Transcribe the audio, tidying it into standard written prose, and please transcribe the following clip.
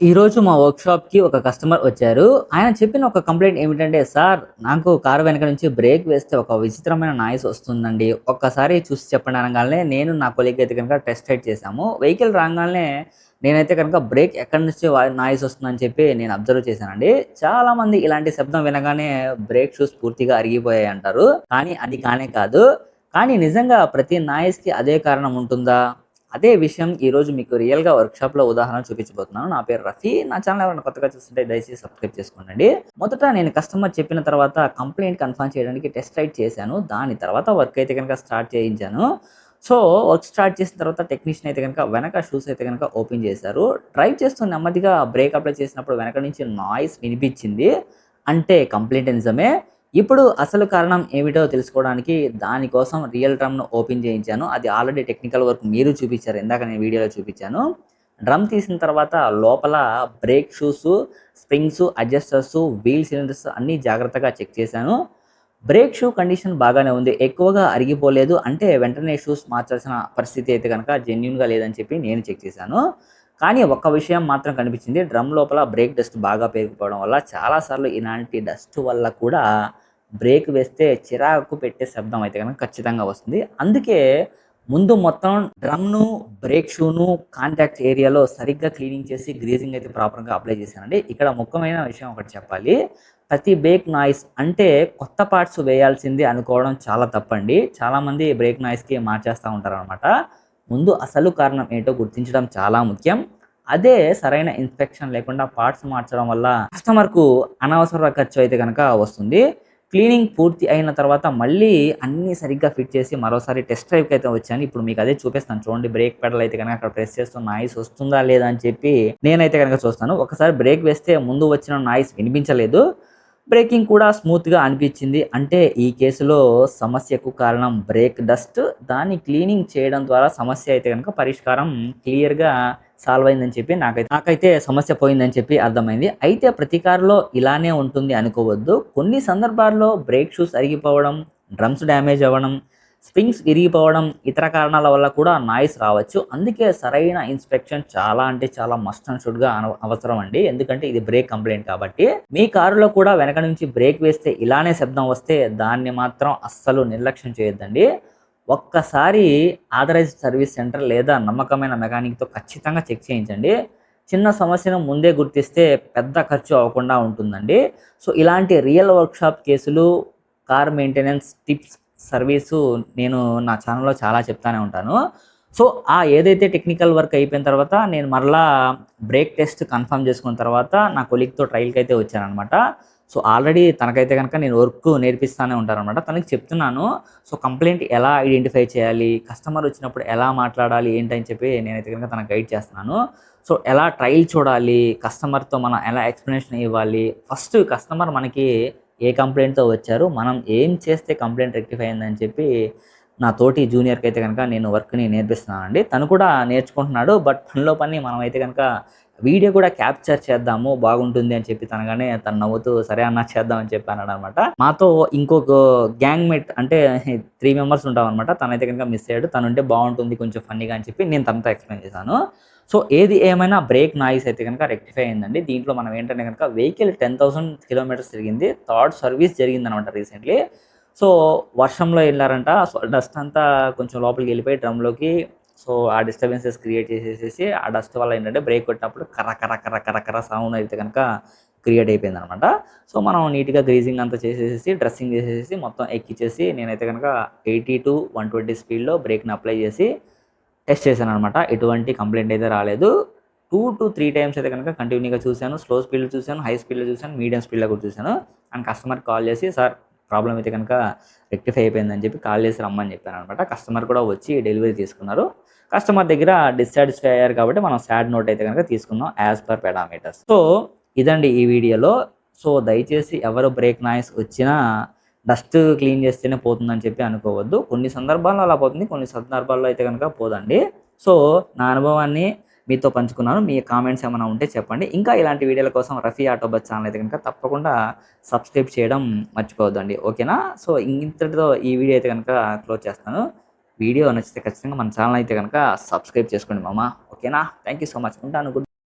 ఈరోజు మా వర్క్షాప్‌కి ఒక కస్టమర్ వచ్చారు. ఆయన చెప్పిన ఒక కంప్లెయింట్ ఏమిటంటే, "సార్ నాకు కారు వెనక నుంచి బ్రేక్ వేస్తే ఒక విచిత్రమైన నాయిస్ వస్తుందండి. ఒక్కసారి చూసి చెప్పండి" అనంగాల్నే నేను నా కొలీగ్ అయితే గనుక టెస్ట్ రైడ్ చేశాము. వెహికల్ రాంగాల్నే నేనైతే కనుక బ్రేక్ ఎక్కడి నుంచి నాయిస్ వస్తుందని చెప్పి నేను అబ్జర్వ్ చేశానండి. చాలామంది ఇలాంటి శబ్దం వినగానే బ్రేక్ షూస్ పూర్తిగా అరిగిపోయాయి అంటారు. కానీ అది కానే కాదు. కానీ నిజంగా ప్రతి నాయిస్‌కి అదే కారణం ఉంటుందా? అదే విషయం ఈరోజు మీకు రియల్‌గా వర్క్‌షాప్‌లో ఉదాహరణ చూపించబోతున్నాను. నా పేరు రఫీ. నా ఛానెల్ ఎవరైనా కొత్తగా చూస్తుంటే దయచేసి సబ్స్క్రైబ్ చేసుకోండి. మొదట నేను కస్టమర్ చెప్పిన తర్వాత కంప్లెయింట్ కన్ఫర్మ్ చేయడానికి టెస్ట్ రైడ్ చేశాను. దాని తర్వాత వర్క్ అయితే గనుక స్టార్ట్ చేయించాను. సో, వర్క్ స్టార్ట్ చేసిన తర్వాత టెక్నీషియన్ అయితే గనుక వెనక షూస్ అయితే గనుక ఓపెన్ చేశారు. డ్రైవ్ చేస్తూ నెమ్మదిగా బ్రేక్ అప్లై చేసినప్పుడు వెనక నుంచి నాయిస్ వినిపించింది. అంటే కంప్లెయింట్ నిజమే. ఇప్పుడు అసలు కారణం ఏమిటో తెలుసుకోవడానికి దానికోసం రియల్ డ్రమ్‌ను ఓపెన్ చేయించాను. అది ఆల్రెడీ టెక్నికల్ వర్క్ మీరు చూపించారు. ఇందాక నేను వీడియోలో చూపించాను. డ్రమ్ తీసిన తర్వాత లోపల బ్రేక్ షూసు, స్ప్రింగ్సు, అడ్జస్టర్సు, వీల్ సిలిండర్స్ అన్నీ జాగ్రత్తగా చెక్ చేశాను. బ్రేక్ షూ కండిషన్ బాగానే ఉంది. ఎక్కువగా అరిగిపోలేదు. అంటే వెంటనే షూస్ మార్చాల్సిన పరిస్థితి అయితే గనక జెన్యూన్‌గా లేదని చెప్పి నేను చెక్ చేశాను. కానీ ఒక్క విషయం మాత్రం కనిపించింది. డ్రమ్ లోపల బ్రేక్ డస్ట్ బాగా పేరుకుపోవడం వల్ల చాలా సార్లు ఇలాంటి డస్ట్ వల్ల కూడా బ్రేక్ వేస్తే చిరాకు పెట్టే శబ్దం అయితే గనక ఖచ్చితంగా వస్తుంది. అందుకే ముందు మొత్తం డ్రమ్‌ను, బ్రేక్ షూను కాంటాక్ట్ ఏరియాలో సరిగ్గా క్లీనింగ్ చేసి గ్రీజింగ్ అయితే ప్రాపర్‌గా అప్లై చేశానండి. ఇక్కడ ముఖ్యమైన విషయం ఒకటి చెప్పాలి. ప్రతి బ్రేక్ నాయిస్ అంటే కొత్త పార్ట్స్ వేయాల్సిందే అనుకోవడం చాలా తప్పండి. చాలామంది బ్రేక్ నాయిస్‌కి మార్చేస్తా ఉంటారనమాట. ముందు అసలు కారణం ఏంటో గుర్తించడం చాలా ముఖ్యం. అదే సరైన ఇన్స్‌పెక్షన్ లేకుండా పార్ట్స్ మార్చడం వల్ల కస్టమర్‌కు అనవసర ఖర్చు అయితే గనక వస్తుంది. క్లీనింగ్ పూర్తి అయిన తర్వాత మళ్ళీ అన్నీ సరిగ్గా ఫిట్ చేసి మరోసారి టెస్ట్ డ్రైవ్‌కి అయితే వచ్చాను. ఇప్పుడు మీకు అదే చూపిస్తాను చూడండి. బ్రేక్ పెడల్ అయితే గనక అక్కడ ప్రెస్ చేస్తూ నాయిస్ వస్తుందా లేదా అని చెప్పి నేనైతే గనక చూస్తాను. ఒకసారి బ్రేక్ వేస్తే ముందు వచ్చిన నాయిస్ వినిపించలేదు. బ్రేకింగ్ కూడా స్మూత్‌గా అనిపించింది. అంటే ఈ కేసులో సమస్యకు కారణం బ్రేక్ డస్ట్. దాన్ని క్లీనింగ్ చేయడం ద్వారా సమస్య అయితే గనుక పరిష్కారం క్లియర్‌గా సాల్వ్ అయిందని చెప్పి నాకైతే సమస్య పోయిందని చెప్పి అర్థమైంది. అయితే ప్రతి కారులో ఇలానే ఉంటుంది అనుకోవద్దు. కొన్ని సందర్భాల్లో బ్రేక్ షూస్ అరిగిపోవడం, డ్రమ్స్ డ్యామేజ్ అవ్వడం, స్ప్రింగ్స్ విరిగిపోవడం, ఇతర కారణాల వల్ల కూడా నాయిస్ రావచ్చు. అందుకే సరైన ఇన్స్‌పెక్షన్ చాలా అంటే చాలా మస్ట్ అండ్ షుడ్‌గా అవసరం అండి. ఎందుకంటే ఇది బ్రేక్ కంప్లెయింట్ కాబట్టి. మీ కారులో కూడా వెనక నుంచి బ్రేక్ వేస్తే ఇలానే శబ్దం వస్తే దాన్ని మాత్రం అస్సలు నిర్లక్ష్యం చేయొద్దండి. ఒక్కసారి ఆథరైజ్డ్ సర్వీస్ సెంటర్ లేదా నమ్మకమైన మెకానిక్‌తో ఖచ్చితంగా చెక్ చేయించండి. చిన్న సమస్యను ముందే గుర్తిస్తే పెద్ద ఖర్చు అవ్వకుండా ఉంటుందండి. సో, ఇలాంటి రియల్ వర్క్‌షాప్ కేసులు, కార్ మెయింటెనెన్స్ టిప్స్, సర్వీసు నేను నా ఛానెల్‌లో చాలా చెప్తానే ఉంటాను. సో, ఏదైతే టెక్నికల్ వర్క్ అయిపోయిన తర్వాత నేను మరలా బ్రేక్ టెస్ట్ కన్ఫర్మ్ చేసుకున్న తర్వాత నా కొలీగ్‌తో ట్రయల్‌కైతే వచ్చాననమాట. సో, ఆల్రెడీ తనకైతే గనక నేను వర్క్ నేర్పిస్తానే ఉంటాననమాట. తనకి చెప్తున్నాను. సో, కంప్లెయింట్ ఎలా ఐడెంటిఫై చేయాలి, కస్టమర్ వచ్చినప్పుడు ఎలా మాట్లాడాలి, ఏంటని చెప్పి నేనైతే గనక తనకు గైడ్ చేస్తున్నాను. సో, ఎలా ట్రయల్ చూడాలి, కస్టమర్‌తో మనం ఎలా ఎక్స్‌ప్లనేషన్ ఇవ్వాలి, ఫస్ట్ కస్టమర్ మనకి ఏ కంప్లెయింట్‌తో వచ్చారు, మనం ఏం చేస్తే కంప్లెయింట్ రెక్టిఫై అయిందని చెప్పి నా తోటి జూనియర్‌కైతే గనక నేను వర్క్‌ని నేర్పిస్తున్నానండి. తను కూడా నేర్చుకుంటున్నాడు. బట్ పనిలో పని మనమైతే గనక వీడియో కూడా క్యాప్చర్ చేద్దాము బాగుంటుంది అని చెప్పి తనగానే తను నవ్వుతూ సరే అన్న చేద్దాం అని చెప్పి అన్నాడనమాట. మాతో ఇంకొక గ్యాంగ్ మేట్ అంటే 3 మెంబర్స్ ఉంటామనమాట. తనైతే గనక మిస్ అయ్యాడు. తనుంటే బాగుంటుంది కొంచెం ఫన్నీగా అని చెప్పి నేను తనతో ఎక్స్‌ప్లెయిన్ చేశాను. సో, ఏది ఏమైనా బ్రేక్ నాయిస్ అయితే గనక రెక్టిఫై అయిందండి. దీంట్లో మనం ఏంటంటే గనక వెహికల్ 10,000 కిలోమీటర్స్ తిరిగింది. థర్డ్ సర్వీస్ జరిగిందనమాట రీసెంట్‌లీ. సో, వర్షంలో ఎళ్లారంట. సో, డస్ట్ అంతా కొంచెం లోపలికి వెళ్ళిపోయి డ్రమ్‌లోకి. సో, ఆ డిస్టర్బెన్సెస్ క్రియేట్ చేసేసేసి ఆ డస్ట్ వల్ల ఏంటంటే బ్రేక్ కొట్టినప్పుడు కర్ర కర్ర కర్ర కర్ర కర్ర సౌండ్ అయితే గనక క్రియేట్ అయిపోయిందనమాట. సో, మనం నీట్‌గా గ్రీజింగ్ అంతా చేసేసేసి, డ్రెస్సింగ్ చేసేసేసి మొత్తం ఎక్కిచ్చేసి నేనైతే గనక 80-120 స్పీడ్‌లో బ్రేక్‌ని అప్లై చేసి టెస్ట్ చేశాననమాట. ఎటువంటి కంప్లెయింట్ అయితే రాలేదు. 2-3 టైమ్స్ అయితే గనక కంటిన్యూగా చూసాను. స్లో స్పీడ్‌లో చూసాను, హై స్పీడ్‌లో చూసాను, మీడియం స్పీడ్‌లో కూడా చూసాను. అండ్ కస్టమర్‌కి కాల్ చేసి సార్ ప్రాబ్లమ్ అయితే గనక రెక్టిఫై అయిపోయిందని చెప్పి కాల్ చేసి రమ్మని చెప్పాననమాట. కస్టమర్ కూడా వచ్చి డెలివరీ తీసుకున్నారు. కస్టమర్ దగ్గర డిస్సాటిస్ఫై అయ్యారు కాబట్టి మనం సాడ్ నోట్ అయితే గనక తీసుకున్నాం యాస్ పర్ పెరామీటర్స్. సో, ఇదండి ఈ వీడియోలో. సో, దయచేసి ఎవరు బ్రేక్ నాయిస్ వచ్చినా డస్ట్ క్లీన్ చేస్తేనే పోతుందని చెప్పి అనుకోవద్దు. కొన్ని సందర్భాల్లో అలా పోతుంది. కొన్ని సందర్భాల్లో అయితే గనక పోదండి. సో, నా అనుభవాన్ని మీతో పంచుకున్నాను. మీ కామెంట్స్ ఏమైనా ఉంటే చెప్పండి. ఇంకా ఇలాంటి వీడియోల కోసం రఫీ ఆటో బజ్ ఛానల్ అయితే గనక తప్పకుండా సబ్స్క్రైబ్ చేయడం మర్చిపోవద్దండి. ఓకేనా? సో, ఇంతటితో ఈ వీడియో అయితే గనక క్లోజ్ చేస్తాను. వీడియో నచ్చితే ఖచ్చితంగా మన ఛానల్ అయితే గనక సబ్స్క్రైబ్ చేసుకోండి మామ. ఓకేనా? Thank you so much. ఉంటాను.